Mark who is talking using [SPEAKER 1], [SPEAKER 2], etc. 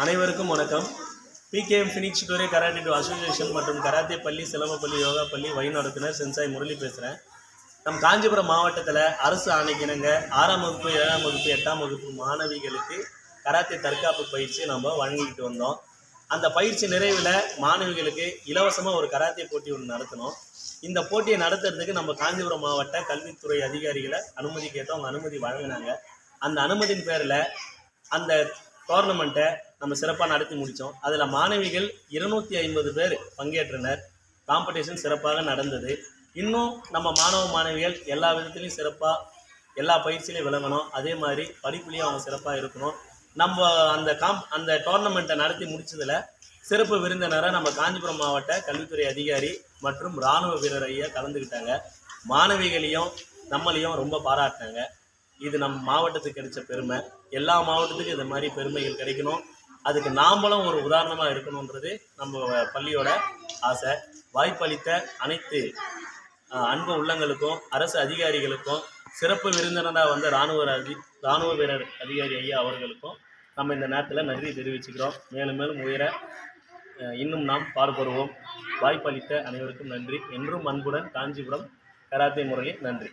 [SPEAKER 1] அனைவருக்கும் வணக்கம். PKM Phoenix டூரே கராட்டே டூ அசோசியேஷன் மற்றும் கராத்தே பள்ளி, சிலம்ப பள்ளி, யோகா பள்ளி வழி நடத்துனர் சென்சாய் முரளி பேசுகிறேன். நம் காஞ்சிபுரம் மாவட்டத்தில் அரசு ஆணைக்கிணங்க 6ஆம் வகுப்பு, 7ஆம் வகுப்பு, 8ஆம் வகுப்பு மாணவிகளுக்கு கராத்தே தற்காப்பு பயிற்சி நம்ம வழங்கிக்கிட்டு வந்தோம். அந்த பயிற்சி நிறைவில் மாணவிகளுக்கு இலவசமாக ஒரு கராத்தே போட்டி ஒன்று நடத்தினோம். இந்த போட்டியை நடத்துறதுக்கு நம்ம காஞ்சிபுரம் மாவட்ட கல்வித்துறை அதிகாரிகளை அனுமதி கேட்டோம். அவங்க அனுமதி வழங்கினாங்க. அந்த அனுமதியின் பேரில் அந்த டோர்னமெண்ட்டை நம்ம சிறப்பாக நடத்தி முடித்தோம். அதில் மாணவிகள் 250 பேர் பங்கேற்றனர். காம்படிஷன் சிறப்பாக நடந்தது. இன்னும் நம்ம மாணவிகள் எல்லா விதத்துலையும் சிறப்பாக எல்லா பயிற்சியிலையும் விளங்கணும். அதே மாதிரி படிப்புலேயும் அவங்க சிறப்பாக இருக்கணும். நம்ம அந்த டோர்னமெண்ட்டை நடத்தி முடித்ததில் சிறப்பு விருந்தினராக நம்ம காஞ்சிபுரம் மாவட்ட கல்வித்துறை அதிகாரி மற்றும் இராணுவ வீரர் ஐயா கலந்துக்கிட்டாங்க. மாணவிகளையும் நம்மளையும் ரொம்ப பாராட்டினாங்க. இது நம்ம மாவட்டத்துக்கு கிடைச்ச பெருமை. எல்லா மாவட்டத்துக்கும் இந்த மாதிரி பெருமைகள் கிடைக்கணும். அதுக்கு நாமளும் ஒரு உதாரணமாக இருக்கணுன்றது நம்ம பள்ளியோட ஆசை. வாய்ப்பளித்த அனைத்து அன்பு உள்ளங்களுக்கும், அரசு அதிகாரிகளுக்கும், சிறப்பு விருந்தினராக வந்த இராணுவ வீரர் அதிகாரி ஐயா அவர்களுக்கும் நம்ம இந்த நேரத்தில் நன்றி தெரிவிச்சுக்கிறோம். மேலும் மேலும் உயர இன்னும் நாம் பாடுபடுவோம். வாய்ப்பளித்த அனைவருக்கும் நன்றி. என்றும் அன்புடன் காஞ்சிபுரம் கராத்தே முரளி. நன்றி.